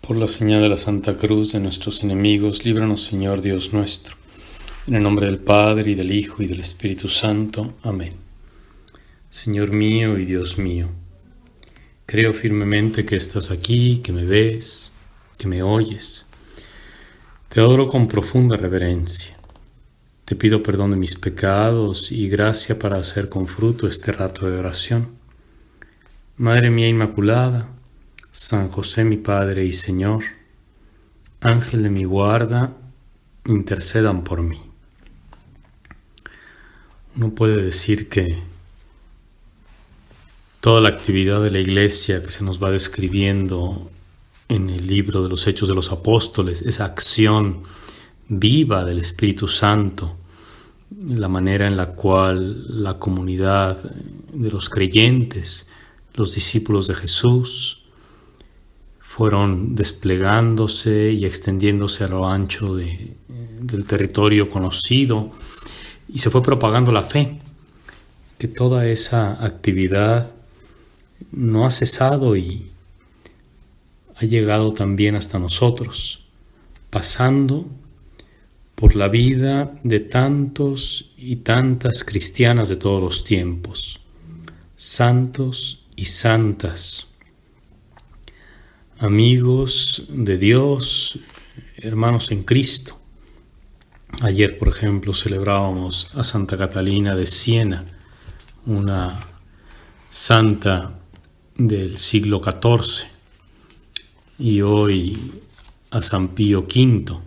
Por la señal de la Santa Cruz de nuestros enemigos, líbranos, Señor Dios nuestro. En el nombre del Padre, y del Hijo, y del Espíritu Santo. Amén. Señor mío y Dios mío, creo firmemente que estás aquí, que me ves, que me oyes. Te adoro con profunda reverencia. Te pido perdón de mis pecados y gracia para hacer con fruto este rato de oración. Madre mía Inmaculada, San José mi Padre y Señor, Ángel de mi guarda, intercedan por mí. Uno puede decir que toda la actividad de la Iglesia que se nos va describiendo en el libro de los Hechos de los Apóstoles, esa acción viva del Espíritu Santo, la manera en la cual la comunidad de los creyentes, los discípulos de Jesús, fueron desplegándose y extendiéndose a lo ancho del territorio conocido y se fue propagando la fe, que toda esa actividad no ha cesado y ha llegado también hasta nosotros, pasando por la vida de tantos y tantas cristianas de todos los tiempos, santos y santas, amigos de Dios, hermanos en Cristo. Ayer, por ejemplo, celebrábamos a Santa Catalina de Siena, una santa del siglo XIV, y hoy a San Pío V,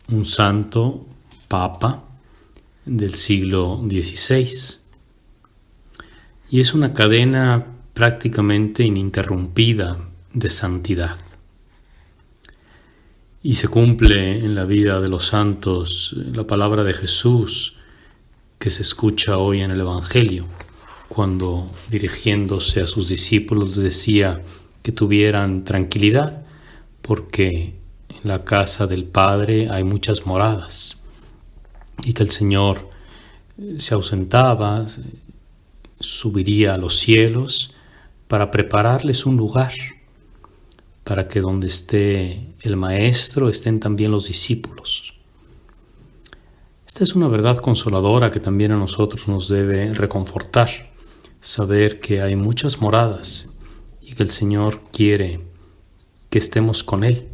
un santo papa del siglo XVI. Y es una cadena prácticamente ininterrumpida de santidad. Y se cumple en la vida de los santos la palabra de Jesús que se escucha hoy en el Evangelio, cuando dirigiéndose a sus discípulos les decía que tuvieran tranquilidad, porque en la casa del Padre hay muchas moradas, y que el Señor se ausentaba, subiría a los cielos para prepararles un lugar, para que donde esté el Maestro estén también los discípulos. Esta es una verdad consoladora que también a nosotros nos debe reconfortar, saber que hay muchas moradas y que el Señor quiere que estemos con Él,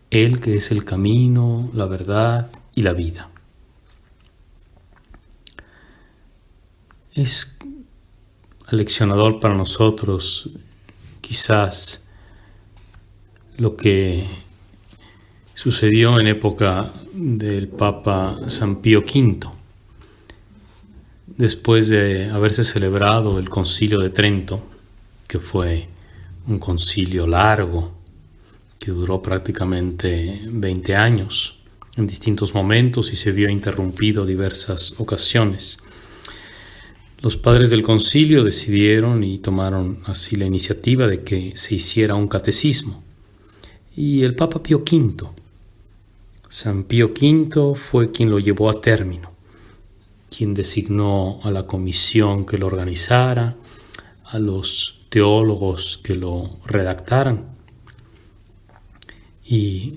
Él que es el camino, la verdad y la vida. Es aleccionador para nosotros, quizás, lo que sucedió en época del Papa San Pío V, después de haberse celebrado el Concilio de Trento, que fue un concilio largo, que duró prácticamente 20 años en distintos momentos y se vio interrumpido diversas ocasiones. Los padres del concilio decidieron y tomaron así la iniciativa de que se hiciera un catecismo. Y el Papa Pío V, San Pío V, fue quien lo llevó a término, quien designó a la comisión que lo organizara, a los teólogos que lo redactaran. Y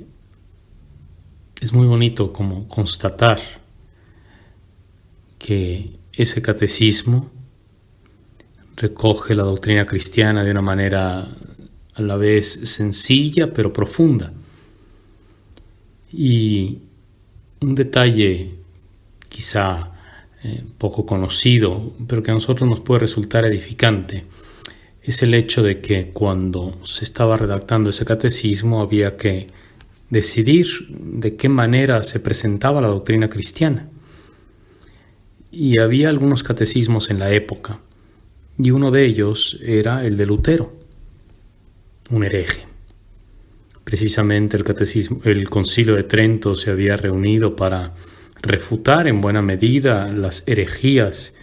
es muy bonito como constatar que ese catecismo recoge la doctrina cristiana de una manera a la vez sencilla pero profunda. Y un detalle quizá poco conocido, pero que a nosotros nos puede resultar edificante, es el hecho de que cuando se estaba redactando ese catecismo había que decidir de qué manera se presentaba la doctrina cristiana. Y había algunos catecismos en la época, y uno de ellos era el de Lutero, un hereje. Precisamente el Concilio de Trento se había reunido para refutar en buena medida las herejías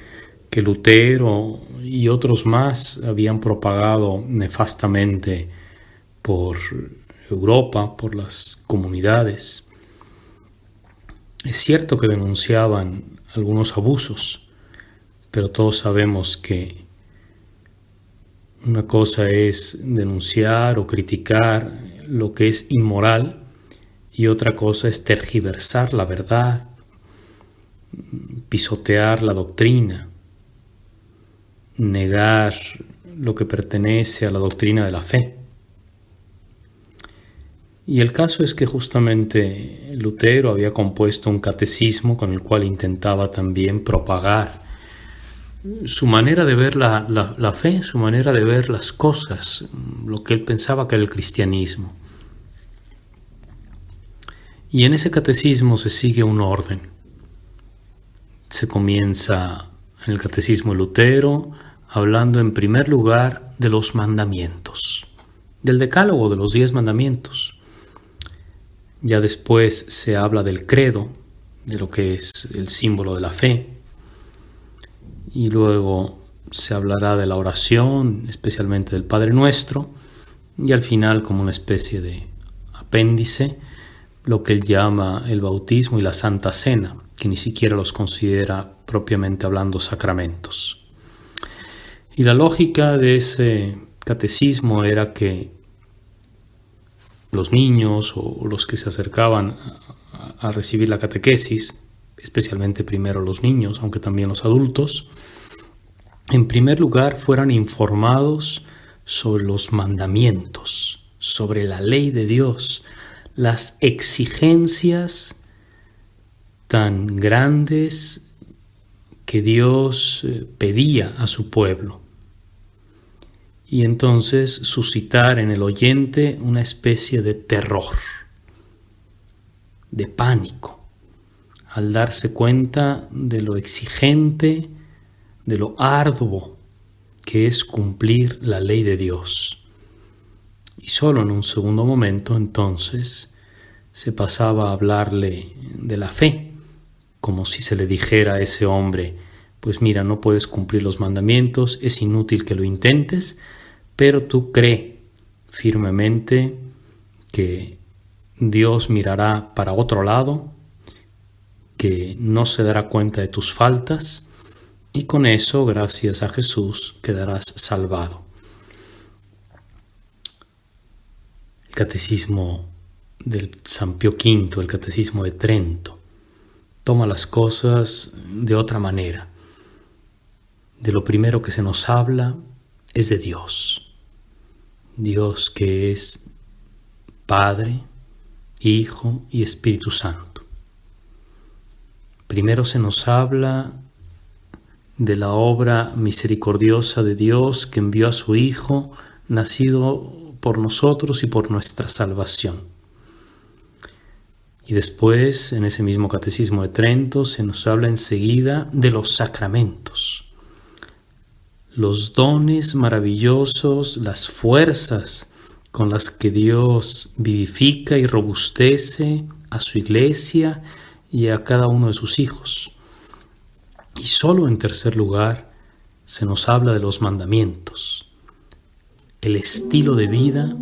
que Lutero y otros más habían propagado nefastamente por Europa, por las comunidades. Es cierto que denunciaban algunos abusos, pero todos sabemos que una cosa es denunciar o criticar lo que es inmoral y otra cosa es tergiversar la verdad, pisotear la doctrina, negar lo que pertenece a la doctrina de la fe. Y el caso es que justamente Lutero había compuesto un catecismo con el cual intentaba también propagar su manera de ver la fe, su manera de ver las cosas, lo que él pensaba que era el cristianismo. Y en ese catecismo se sigue un orden. Se comienza en el catecismo de Lutero hablando en primer lugar de los mandamientos, del decálogo de los 10 mandamientos. Ya después se habla del credo, de lo que es el símbolo de la fe. Y luego se hablará de la oración, especialmente del Padre Nuestro. Y al final, como una especie de apéndice, lo que él llama el bautismo y la Santa Cena, que ni siquiera los considera propiamente hablando sacramentos. Y la lógica de ese catecismo era que los niños o los que se acercaban a recibir la catequesis, especialmente primero los niños, aunque también los adultos, en primer lugar fueran informados sobre los mandamientos, sobre la ley de Dios, las exigencias tan grandes que Dios pedía a su pueblo. Y entonces suscitar en el oyente una especie de terror, de pánico, al darse cuenta de lo exigente, de lo arduo que es cumplir la ley de Dios. Y solo en un segundo momento entonces se pasaba a hablarle de la fe, como si se le dijera a ese hombre, pues mira, no puedes cumplir los mandamientos, es inútil que lo intentes, pero tú cree firmemente que Dios mirará para otro lado, que no se dará cuenta de tus faltas, y con eso, gracias a Jesús, quedarás salvado. El catecismo del San Pío V, el catecismo de Trento, toma las cosas de otra manera. De lo primero que se nos habla es de Dios. Dios que es Padre, Hijo y Espíritu Santo. Primero se nos habla de la obra misericordiosa de Dios que envió a su Hijo, nacido por nosotros y por nuestra salvación. Y después, en ese mismo catecismo de Trento, se nos habla enseguida de los sacramentos, los dones maravillosos, las fuerzas con las que Dios vivifica y robustece a su iglesia y a cada uno de sus hijos. Y solo en tercer lugar se nos habla de los mandamientos, el estilo de vida,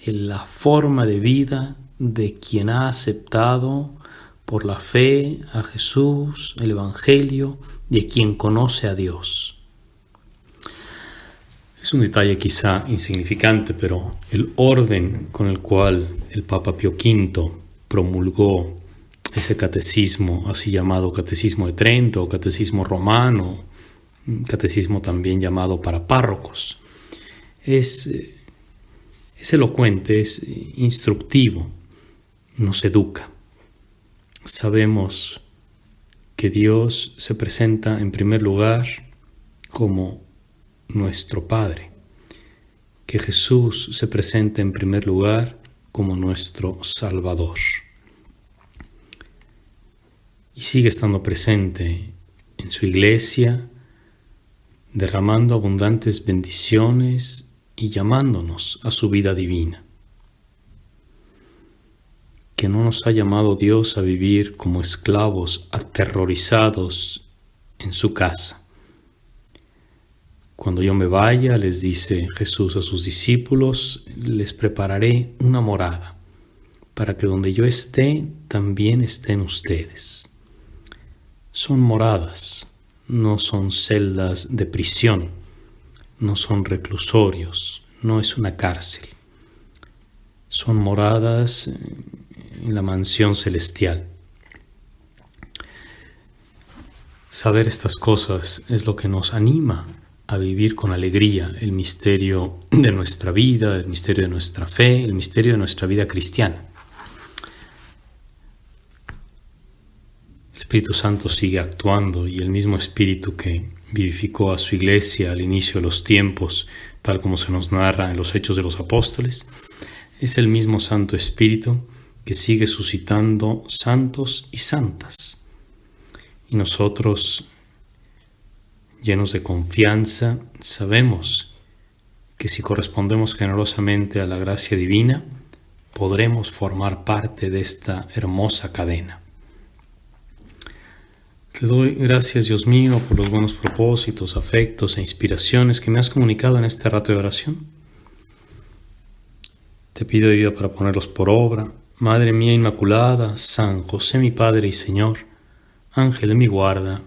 la forma de vida de quien ha aceptado por la fe a Jesús, el Evangelio, de quien conoce a Dios. Es un detalle quizá insignificante, pero el orden con el cual el Papa Pío V promulgó ese catecismo, así llamado Catecismo de Trento, o Catecismo Romano, catecismo también llamado para párrocos, es elocuente, es instructivo, nos educa. Sabemos que Dios se presenta en primer lugar como nuestro Padre, que Jesús se presenta en primer lugar como nuestro Salvador. Y sigue estando presente en su iglesia, derramando abundantes bendiciones y llamándonos a su vida divina. Que no nos ha llamado Dios a vivir como esclavos aterrorizados en su casa. Cuando yo me vaya, les dice Jesús a sus discípulos, les prepararé una morada, para que donde yo esté, también estén ustedes. Son moradas, no son celdas de prisión, no son reclusorios, no es una cárcel. son moradas en la mansión celestial. Saber estas cosas es lo que nos anima a vivir con alegría el misterio de nuestra vida, el misterio de nuestra fe, el misterio de nuestra vida cristiana. El Espíritu Santo sigue actuando y el mismo Espíritu que vivificó a su iglesia al inicio de los tiempos, tal como se nos narra en los Hechos de los Apóstoles, es el mismo Santo Espíritu que sigue suscitando santos y santas. Y nosotros, llenos de confianza, sabemos que si correspondemos generosamente a la gracia divina, podremos formar parte de esta hermosa cadena. Te doy gracias, Dios mío, por los buenos propósitos, afectos e inspiraciones que me has comunicado en este rato de oración. Te pido ayuda para ponerlos por obra. Madre mía Inmaculada, San José mi Padre y Señor, Ángel de mi guarda,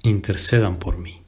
intercedan por mí.